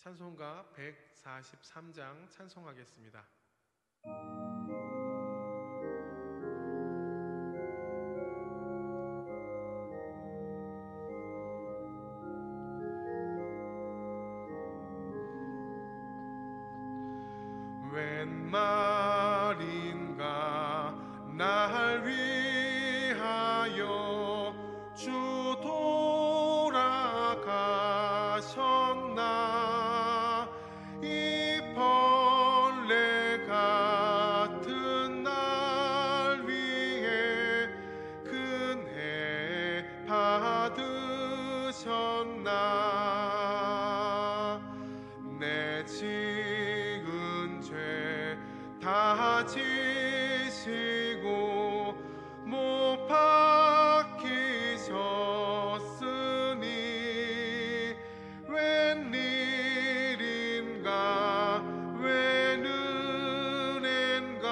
찬송가 143장 찬송하겠습니다. 웬 말인가 날 위하여 주 돌아가셨나. 이 벌레 같은 날 위해 은혜 받으셨나. 내 지은 죄 다 지시고 못 박히셨으니 웬일인가 웬 은혜인가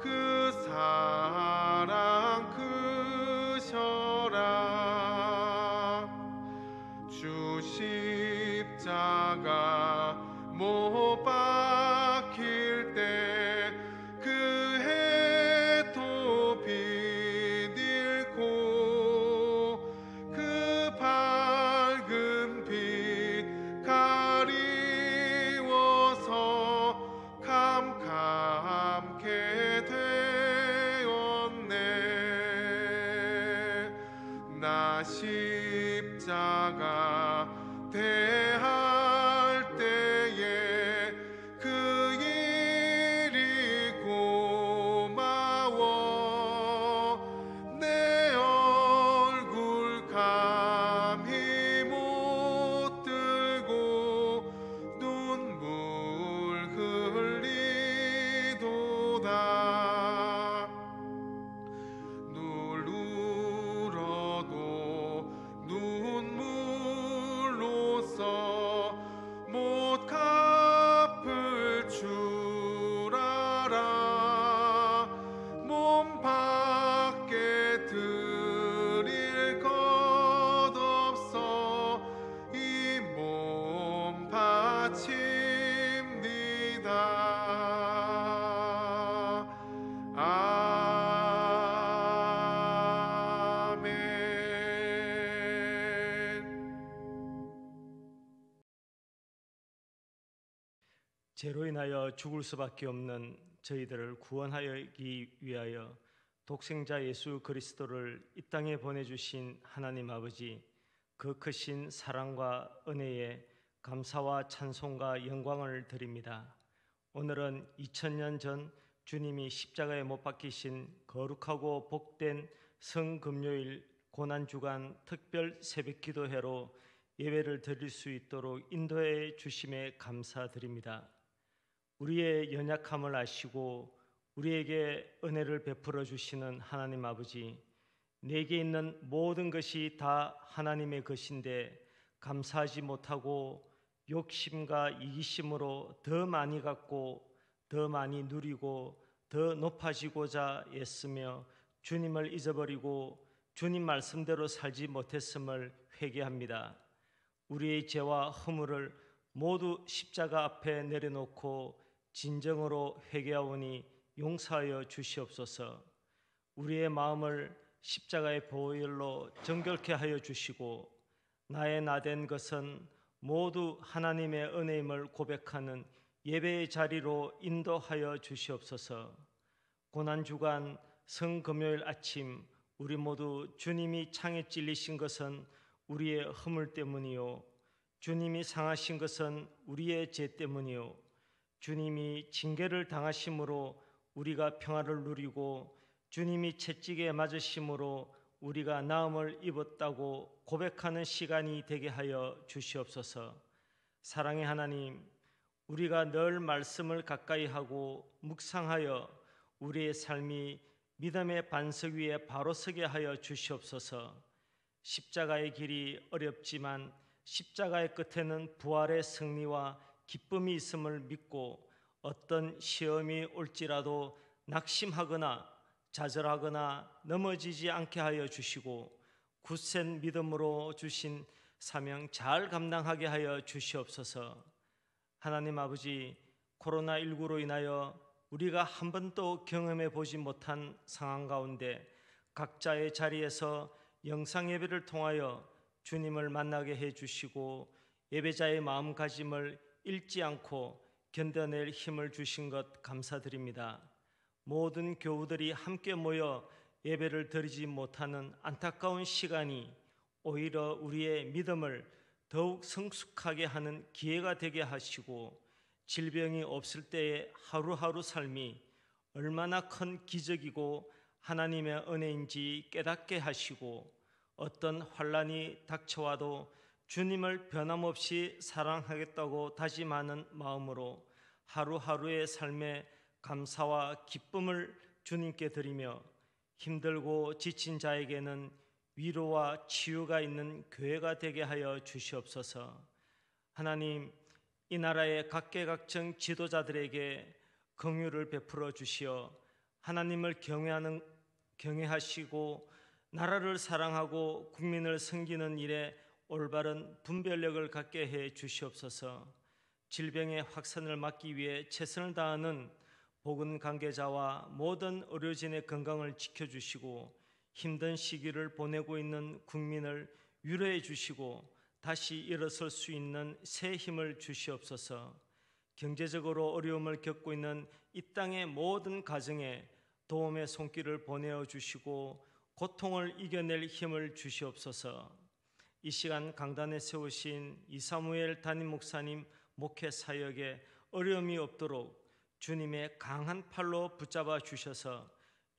그 사랑 크셔라. 주 십자가 못 박힐 때 그 해도 빛 잃고 그 밝은 빛 가리워서 캄캄케 되었네. 나 십자가 대할 때에 그 일이 고마워. 내 얼굴 감히 못 들고 눈물 흘리도다. 눈 울어도 눈물로써 못 갚을 줄 알아. 몸 밖에 드릴 것 없어 이 몸 바칩니다. 죄로 인하여 죽을 수밖에 없는 저희들을 구원하기 위하여 독생자 예수 그리스도를 이 땅에 보내주신 하나님 아버지, 그 크신 사랑과 은혜에 감사와 찬송과 영광을 드립니다. 오늘은 2000년 전 주님이 십자가에 못 박히신 거룩하고 복된 성금요일 고난주간 특별 새벽기도회로 예배를 드릴 수 있도록 인도해 주심에 감사드립니다. 우리의 연약함을 아시고 우리에게 은혜를 베풀어 주시는 하나님 아버지, 내게 있는 모든 것이 다 하나님의 것인데 감사하지 못하고 욕심과 이기심으로 더 많이 갖고 더 많이 누리고 더 높아지고자 애쓰며 주님을 잊어버리고 주님 말씀대로 살지 못했음을 회개합니다. 우리의 죄와 허물을 모두 십자가 앞에 내려놓고 진정으로 회개하오니 용서하여 주시옵소서. 우리의 마음을 십자가의 보혈로 정결케 하여 주시고 나의 나된 것은 모두 하나님의 은혜임을 고백하는 예배의 자리로 인도하여 주시옵소서. 고난주간 성금요일 아침 우리 모두 주님이 창에 찔리신 것은 우리의 허물 때문이요, 주님이 상하신 것은 우리의 죄 때문이요, 주님이 징계를 당하심으로 우리가 평화를 누리고 주님이 채찍에 맞으심으로 우리가 나음을 입었다고 고백하는 시간이 되게 하여 주시옵소서. 사랑의 하나님, 우리가 늘 말씀을 가까이 하고 묵상하여 우리의 삶이 믿음의 반석 위에 바로 서게 하여 주시옵소서. 십자가의 길이 어렵지만 십자가의 끝에는 부활의 승리와 기쁨이 있음을 믿고 어떤 시험이 올지라도 낙심하거나 좌절하거나 넘어지지 않게 하여 주시고 굳센 믿음으로 주신 사명 잘 감당하게 하여 주시옵소서. 하나님 아버지, 코로나19로 인하여 우리가 한 번도 경험해 보지 못한 상황 가운데 각자의 자리에서 영상 예배를 통하여 주님을 만나게 해 주시고 예배자의 마음가짐을 잃지 않고 견뎌낼 힘을 주신 것 감사드립니다. 모든 교우들이 함께 모여 예배를 드리지 못하는 안타까운 시간이 오히려 우리의 믿음을 더욱 성숙하게 하는 기회가 되게 하시고 질병이 없을 때의 하루하루 삶이 얼마나 큰 기적이고 하나님의 은혜인지 깨닫게 하시고 어떤 환난이 닥쳐와도 주님을 변함없이 사랑하겠다고 다짐하는 마음으로 하루하루의 삶에 감사와 기쁨을 주님께 드리며 힘들고 지친 자에게는 위로와 치유가 있는 교회가 되게 하여 주시옵소서. 하나님, 이 나라의 각계각층 지도자들에게 긍휼을 베풀어 주시어 하나님을 경외하시고 나라를 사랑하고 국민을 섬기는 일에 올바른 분별력을 갖게 해 주시옵소서. 질병의 확산을 막기 위해 최선을 다하는 보건 관계자와 모든 의료진의 건강을 지켜주시고 힘든 시기를 보내고 있는 국민을 위로해 주시고 다시 일어설 수 있는 새 힘을 주시옵소서. 경제적으로 어려움을 겪고 있는 이 땅의 모든 가정에 도움의 손길을 보내어 주시고 고통을 이겨낼 힘을 주시옵소서. 이 시간 강단에 세우신 이사무엘 담임 목사님 목회 사역에 어려움이 없도록 주님의 강한 팔로 붙잡아 주셔서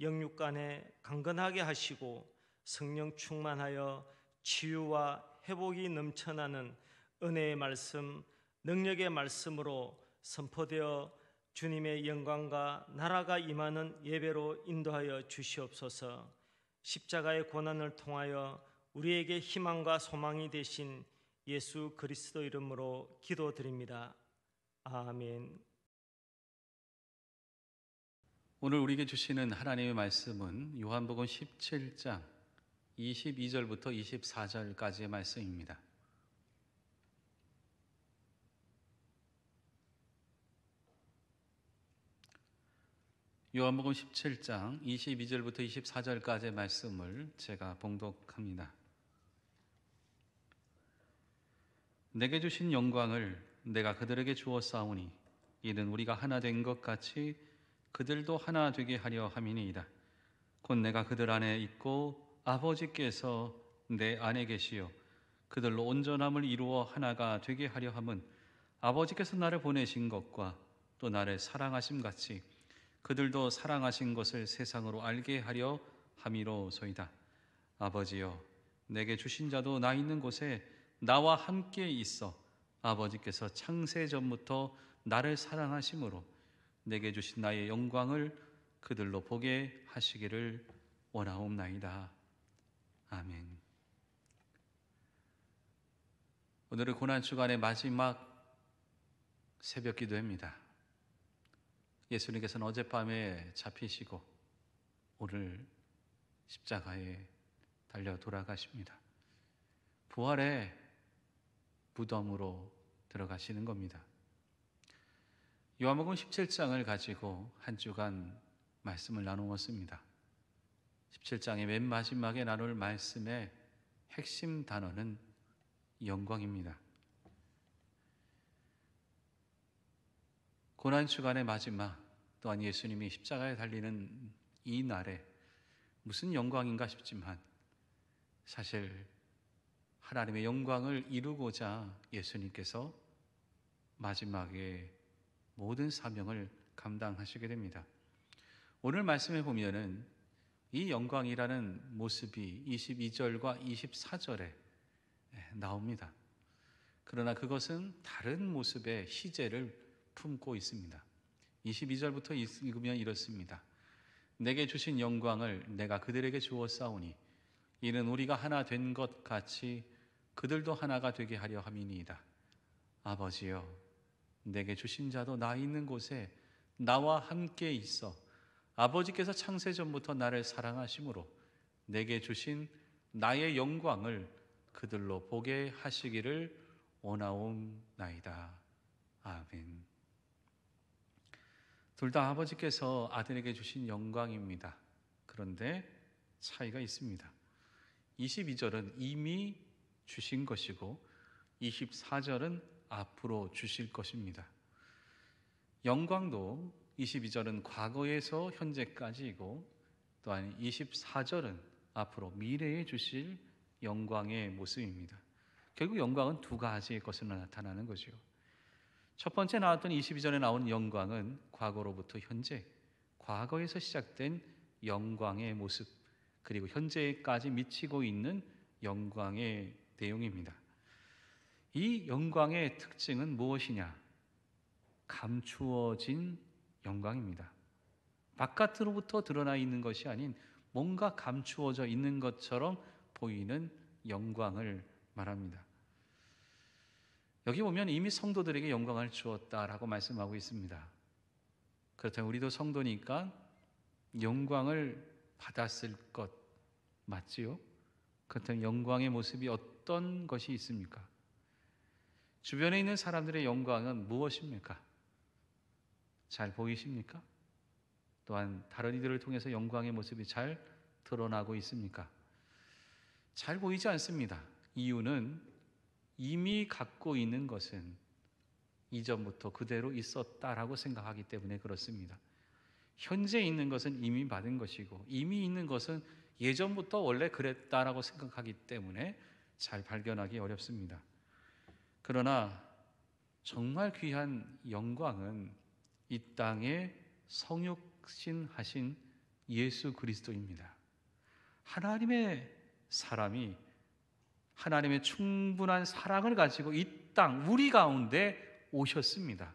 영육간에 강건하게 하시고 성령 충만하여 치유와 회복이 넘쳐나는 은혜의 말씀, 능력의 말씀으로 선포되어 주님의 영광과 나라가 임하는 예배로 인도하여 주시옵소서. 십자가의 고난을 통하여 우리에게 희망과 소망이 되신 예수 그리스도 이름으로 기도드립니다. 아멘. 오늘 우리에게 주시는 하나님의 말씀은 요한복음 17장 22절부터 24절까지의 말씀입니다. 요한복음 17장 22절부터 24절까지의 말씀을 제가 봉독합니다. 내게 주신 영광을 내가 그들에게 주었사오니 이는 우리가 하나 된 것 같이 그들도 하나 되게 하려 함이니이다. 곧 내가 그들 안에 있고 아버지께서 내 안에 계시어 그들로 온전함을 이루어 하나가 되게 하려 함은 아버지께서 나를 보내신 것과 또 나를 사랑하심 같이 그들도 사랑하신 것을 세상으로 알게 하려 함이로소이다. 아버지여, 내게 주신 자도 나 있는 곳에 나와 함께 있어 아버지께서 창세 전부터 나를 사랑하심으로 내게 주신 나의 영광을 그들로 보게 하시기를 원하옵나이다. 아멘. 오늘은 고난주간의 마지막 새벽 기도입니다. 예수님께서는 어젯밤에 잡히시고 오늘 십자가에 달려 돌아가십니다. 부활의 무덤으로 들어가시는 겁니다. 요한복음 17장을 가지고 한 주간 말씀을 나누었습니다. 17장의 맨 마지막에 나눌 말씀의 핵심 단어는 영광입니다. 고난주간의 마지막, 또한 예수님이 십자가에 달리는 이 날에 무슨 영광인가 싶지만 사실 하나님의 영광을 이루고자 예수님께서 마지막에 모든 사명을 감당하시게 됩니다. 오늘 말씀에 보면은 이 영광이라는 모습이 22절과 24절에 나옵니다. 그러나 그것은 다른 모습의 시제를 품고 있습니다. 22절부터 읽으면 이렇습니다. 내게 주신 영광을 내가 그들에게 주었사오니 이는 우리가 하나 된 것 같이 그들도 하나가 되게 하려 함이니이다. 아버지여, 내게 주신 자도 나 있는 곳에 나와 함께 있어 아버지께서 창세 전부터 나를 사랑하심으로 내게 주신 나의 영광을 그들로 보게 하시기를 원하옵나이다. 아멘. 둘 다 아버지께서 아들에게 주신 영광입니다. 그런데 차이가 있습니다. 22절은 이미 주신 것이고 24절은 앞으로 주실 것입니다. 영광도 22절은 과거에서 현재까지이고 또한 24절은 앞으로 미래에 주실 영광의 모습입니다. 결국 영광은 두 가지의 것으로 나타나는 거죠. 첫 번째 나왔던 22절에 나오는 영광은 과거로부터 현재, 과거에서 시작된 영광의 모습, 그리고 현재까지 미치고 있는 영광의 내용입니다. 이 영광의 특징은 무엇이냐? 감추어진 영광입니다. 바깥으로부터 드러나 있는 것이 아닌 뭔가 감추어져 있는 것처럼 보이는 영광을 말합니다. 여기 보면 이미 성도들에게 영광을 주었다라고 말씀하고 있습니다. 그렇다면 우리도 성도니까 영광을 받았을 것 맞지요? 그렇다면 영광의 모습이 어떤 것이 있습니까? 주변에 있는 사람들의 영광은 무엇입니까? 잘 보이십니까? 또한 다른 이들을 통해서 영광의 모습이 잘 드러나고 있습니까? 잘 보이지 않습니다. 이유는 이미 갖고 있는 것은 이전부터 그대로 있었다라고 생각하기 때문에 그렇습니다. 현재 있는 것은 이미 받은 것이고 이미 있는 것은 예전부터 원래 그랬다라고 생각하기 때문에 잘 발견하기 어렵습니다. 그러나 정말 귀한 영광은 이 땅에 성육신하신 예수 그리스도입니다. 하나님의 사람이 하나님의 충분한 사랑을 가지고 이 땅 우리 가운데 오셨습니다.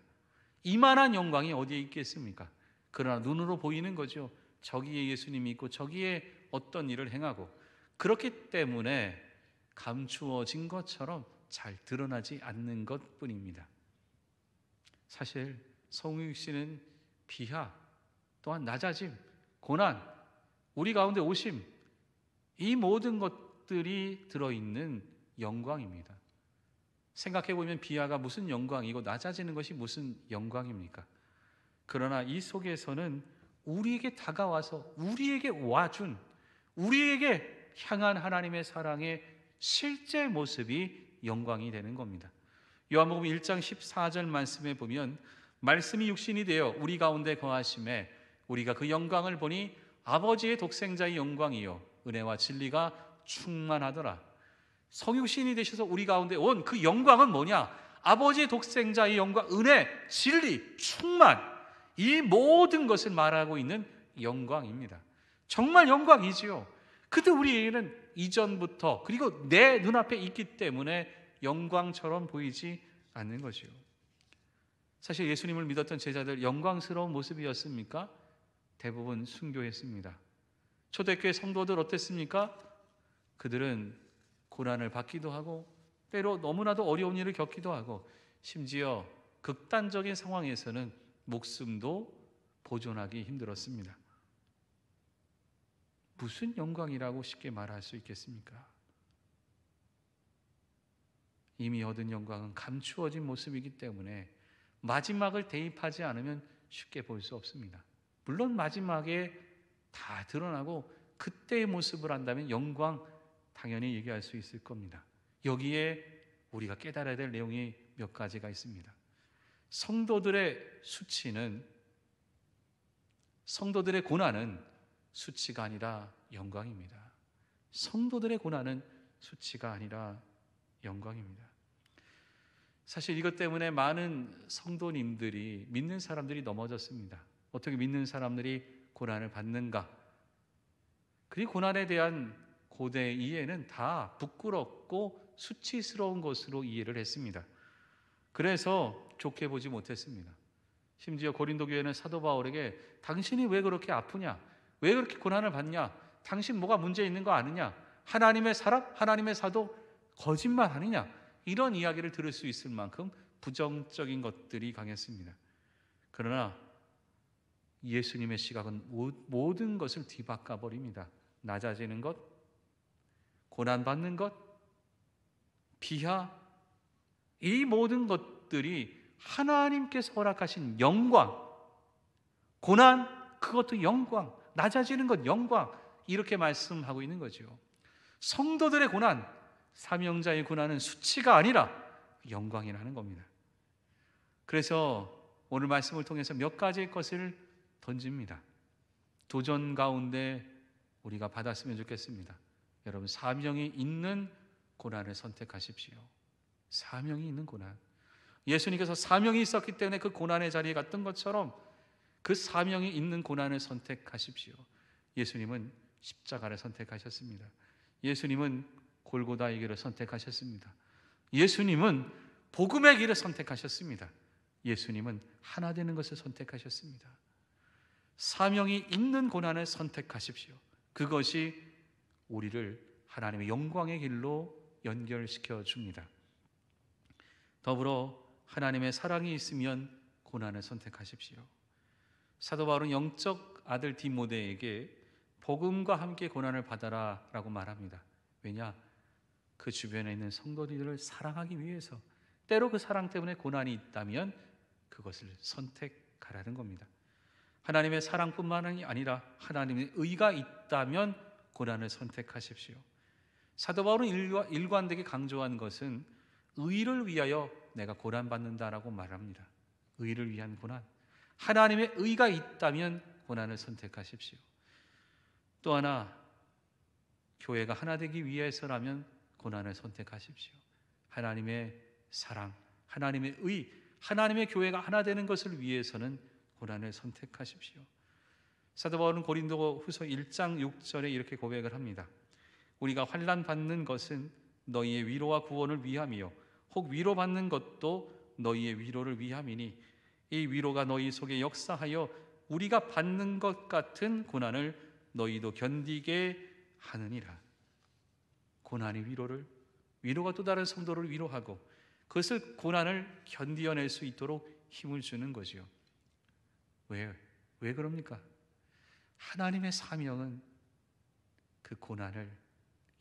이만한 영광이 어디에 있겠습니까? 그러나 눈으로 보이는 거죠. 저기에 예수님이 있고 저기에 어떤 일을 행하고 그렇기 때문에 감추어진 것처럼 잘 드러나지 않는 것뿐입니다. 사실 성육신은 비하, 또한 낮아짐, 고난, 우리 가운데 오심, 이 모든 것들이 들어있는 영광입니다. 생각해보면 비하가 무슨 영광이고 낮아지는 것이 무슨 영광입니까? 그러나 이 속에서는 우리에게 다가와서 우리에게 와준, 우리에게 향한 하나님의 사랑의 실제 모습이 영광이 되는 겁니다. 요한복음 1장 14절 말씀에 보면 말씀이 육신이 되어 우리 가운데 거하심에 우리가 그 영광을 보니 아버지의 독생자의 영광이요 은혜와 진리가 충만하더라. 성육신이 되셔서 우리 가운데 온 그 영광은 뭐냐? 아버지의 독생자의 영광, 은혜, 진리, 충만, 이 모든 것을 말하고 있는 영광입니다. 정말 영광이지요. 그때 우리에게는 이전부터 그리고 내 눈앞에 있기 때문에 영광처럼 보이지 않는 것이요. 사실 예수님을 믿었던 제자들 영광스러운 모습이었습니까? 대부분 순교했습니다. 초대교회 성도들 어땠습니까? 그들은 고난을 받기도 하고 때로 너무나도 어려운 일을 겪기도 하고 심지어 극단적인 상황에서는 목숨도 보존하기 힘들었습니다. 무슨 영광이라고 쉽게 말할 수 있겠습니까? 이미 얻은 영광은 감추어진 모습이기 때문에 마지막을 대입하지 않으면 쉽게 볼 수 없습니다. 물론 마지막에 다 드러나고 그때의 모습을 안다면 영광 당연히 얘기할 수 있을 겁니다. 여기에 우리가 깨달아야 될 내용이 몇 가지가 있습니다. 성도들의 수치는, 성도들의 고난은 수치가 아니라 영광입니다. 성도들의 고난은 수치가 아니라 영광입니다. 사실 이것 때문에 많은 성도님들이, 믿는 사람들이 넘어졌습니다. 어떻게 믿는 사람들이 고난을 받는가? 그리고 고난에 대한 고대 이해는 다 부끄럽고 수치스러운 것으로 이해를 했습니다. 그래서 좋게 보지 못했습니다. 심지어 고린도 교회는 사도 바울에게 당신이 왜 그렇게 아프냐? 왜 그렇게 고난을 받냐? 당신 뭐가 문제 있는 거 아느냐? 하나님의 사람, 하나님의 사도 거짓말 아니냐? 이런 이야기를 들을 수 있을 만큼 부정적인 것들이 강했습니다. 그러나 예수님의 시각은 모든 것을 뒤바꿔 버립니다. 낮아지는 것, 고난받는 것, 비하, 이 모든 것들이 하나님께서 허락하신 영광, 고난, 그것도 영광, 낮아지는 것 영광, 이렇게 말씀하고 있는 거죠. 성도들의 고난, 사명자의 고난은 수치가 아니라 영광이라는 겁니다. 그래서 오늘 말씀을 통해서 몇 가지의 것을 던집니다. 도전 가운데 우리가 받았으면 좋겠습니다. 여러분, 사명이 있는 고난을 선택하십시오. 사명이 있는 고난. 예수님께서 사명이 있었기 때문에 그 고난의 자리에 갔던 것처럼 그 사명이 있는 고난을 선택하십시오. 예수님은 십자가를 선택하셨습니다. 예수님은 골고다의 길을 선택하셨습니다. 예수님은 복음의 길을 선택하셨습니다. 예수님은 하나 되는 것을 선택하셨습니다. 사명이 있는 고난을 선택하십시오. 그것이 우리를 하나님의 영광의 길로 연결시켜 줍니다. 더불어 하나님의 사랑이 있으면 고난을 선택하십시오. 사도 바울은 영적 아들 디모데에게 복음과 함께 고난을 받아라 라고 말합니다. 왜냐? 그 주변에 있는 성도들을 사랑하기 위해서, 때로 그 사랑 때문에 고난이 있다면 그것을 선택하라는 겁니다. 하나님의 사랑뿐만이 아니라 하나님의 의가 있다면 고난을 선택하십시오. 사도 바울은 일관되게 강조한 것은 의를 위하여 내가 고난받는다라고 말합니다. 의를 위한 고난. 하나님의 의가 있다면 고난을 선택하십시오. 또 하나, 교회가 하나 되기 위해서라면 고난을 선택하십시오. 하나님의 사랑, 하나님의 의, 하나님의 교회가 하나 되는 것을 위해서는 고난을 선택하십시오. 사도 바울은 고린도 후서 1장 6절에 이렇게 고백을 합니다. 우리가 환난 받는 것은 너희의 위로와 구원을 위함이요 혹 위로받는 것도 너희의 위로를 위함이니 이 위로가 너희 속에 역사하여 우리가 받는 것 같은 고난을 너희도 견디게 하느니라. 고난이 위로가 또 다른 성도를 위로하고 그것을 고난을 견디어낼 수 있도록 힘을 주는 거지요. 왜 그럽니까? 하나님의 사명은 그 고난을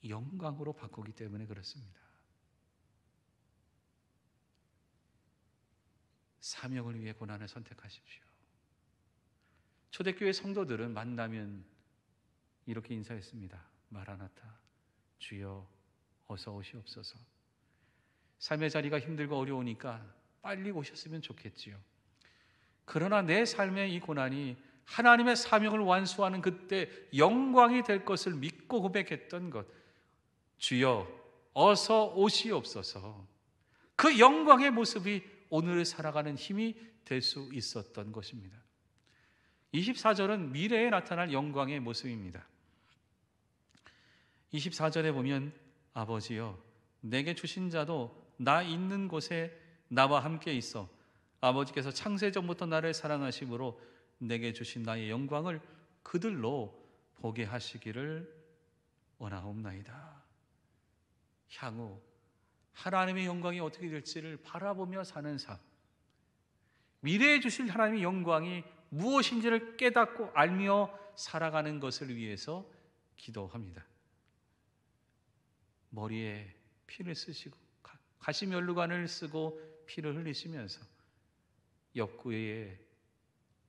영광으로 바꾸기 때문에 그렇습니다. 사명을 위해 고난을 선택하십시오. 초대교회 성도들은 만나면 이렇게 인사했습니다. 마라나타, 주여 어서 오시옵소서. 삶의 자리가 힘들고 어려우니까 빨리 오셨으면 좋겠지요. 그러나 내 삶의 이 고난이 하나님의 사명을 완수하는 그때 영광이 될 것을 믿고 고백했던 것, 주여 어서 오시옵소서. 그 영광의 모습이 오늘을 살아가는 힘이 될 수 있었던 것입니다. 24절은 미래에 나타날 영광의 모습입니다. 24절에 보면 아버지여 내게 주신 자도 나 있는 곳에 나와 함께 있어 아버지께서 창세전부터 나를 사랑하심으로 내게 주신 나의 영광을 그들로 보게 하시기를 원하옵나이다. 향후 하나님의 영광이 어떻게 될지를 바라보며 사는 삶, 미래에 주실 하나님의 영광이 무엇인지를 깨닫고 알며 살아가는 것을 위해서 기도합니다. 머리에 피를 쓰시고 가시면류관을 쓰고 피를 흘리시면서 옆구리에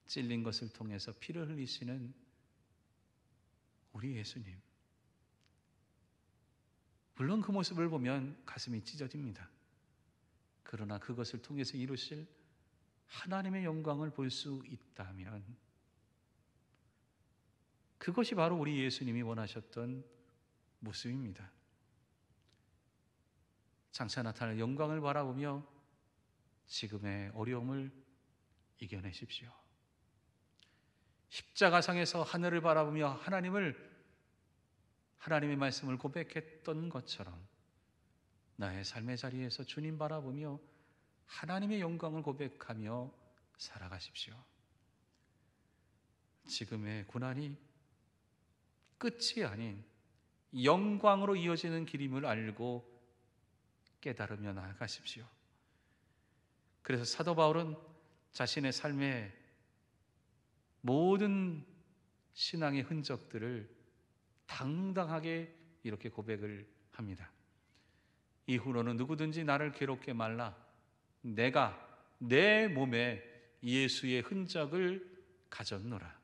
찔린 것을 통해서 피를 흘리시는 우리 예수님, 물론 그 모습을 보면 가슴이 찢어집니다. 그러나 그것을 통해서 이루실 하나님의 영광을 볼 수 있다면 그것이 바로 우리 예수님이 원하셨던 모습입니다. 장차 나타날 영광을 바라보며 지금의 어려움을 이겨내십시오. 십자가상에서 하늘을 바라보며 하나님의 말씀을 고백했던 것처럼 나의 삶의 자리에서 주님 바라보며 하나님의 영광을 고백하며 살아가십시오. 지금의 고난이 끝이 아닌 영광으로 이어지는 길임을 알고 깨달으며 나아가십시오. 그래서 사도 바울은 자신의 삶의 모든 신앙의 흔적들을 당당하게 이렇게 고백을 합니다. 이후로는 누구든지 나를 괴롭게 말라. 내가 내 몸에 예수의 흔적을 가졌노라.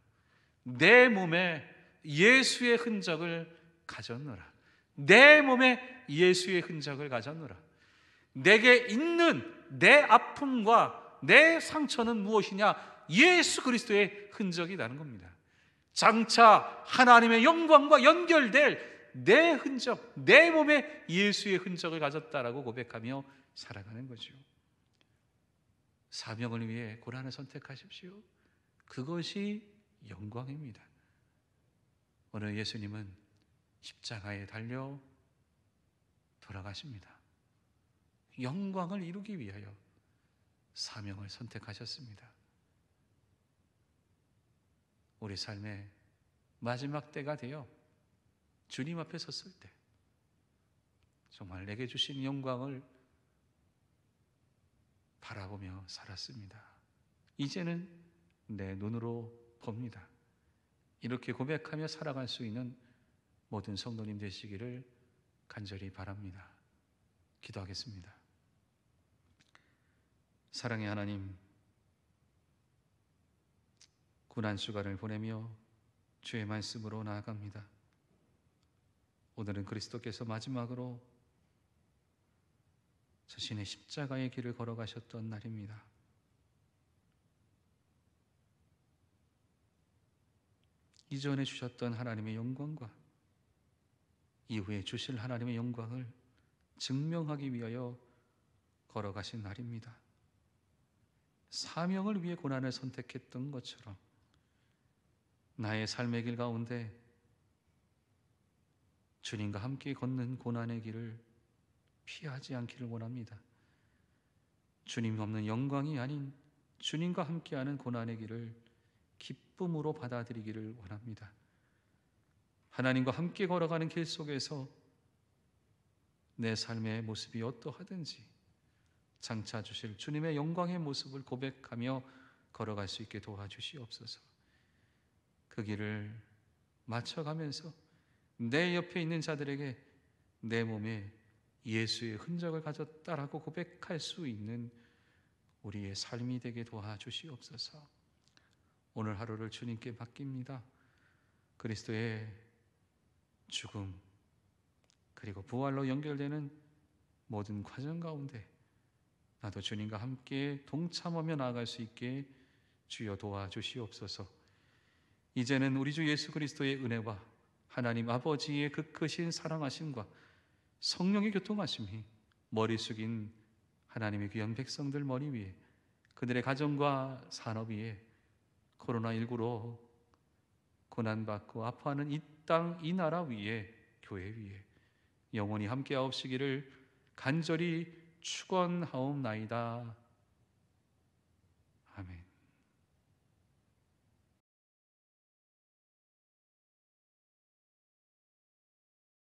내 몸에 예수의 흔적을 가졌노라. 내 몸에 예수의 흔적을 가졌노라. 내게 있는 내 아픔과 내 상처는 무엇이냐? 예수 그리스도의 흔적이라는 겁니다. 장차 하나님의 영광과 연결될 내 흔적, 내 몸에 예수의 흔적을 가졌다라고 고백하며 살아가는 거죠. 사명을 위해 고난을 선택하십시오. 그것이 영광입니다. 오늘 예수님은 십자가에 달려 돌아가십니다. 영광을 이루기 위하여 사명을 선택하셨습니다. 우리 삶의 마지막 때가 되어 주님 앞에 섰을 때 정말 내게 주신 영광을 바라보며 살았습니다. 이제는 내 눈으로 봅니다. 이렇게 고백하며 살아갈 수 있는 모든 성도님 되시기를 간절히 바랍니다. 기도하겠습니다. 사랑의 하나님, 고난주간을 보내며 주의 말씀으로 나아갑니다. 오늘은 그리스도께서 마지막으로 자신의 십자가의 길을 걸어가셨던 날입니다. 이전에 주셨던 하나님의 영광과 이후에 주실 하나님의 영광을 증명하기 위하여 걸어가신 날입니다. 사명을 위해 고난을 선택했던 것처럼 나의 삶의 길 가운데 주님과 함께 걷는 고난의 길을 피하지 않기를 원합니다. 주님 없는 영광이 아닌 주님과 함께하는 고난의 길을 기쁨으로 받아들이기를 원합니다. 하나님과 함께 걸어가는 길 속에서 내 삶의 모습이 어떠하든지 장차 주실 주님의 영광의 모습을 고백하며 걸어갈 수 있게 도와주시옵소서. 그 길을 맞춰가면서 내 옆에 있는 자들에게 내 몸에 예수의 흔적을 가졌다라고 고백할 수 있는 우리의 삶이 되게 도와주시옵소서. 오늘 하루를 주님께 맡깁니다. 그리스도의 죽음 그리고 부활로 연결되는 모든 과정 가운데 나도 주님과 함께 동참하며 나아갈 수 있게 주여 도와주시옵소서. 이제는 우리 주 예수 그리스도의 은혜와 하나님 아버지의 그 크신 사랑하심과 성령의 교통하심이 머리 숙인 하나님의 귀한 백성들 머리 위에, 그들의 가정과 산업 위에, 코로나19로 고난받고 아파하는 이 땅, 이 나라 위에, 교회 위에 영원히 함께하옵시기를 간절히 축원하옵나이다.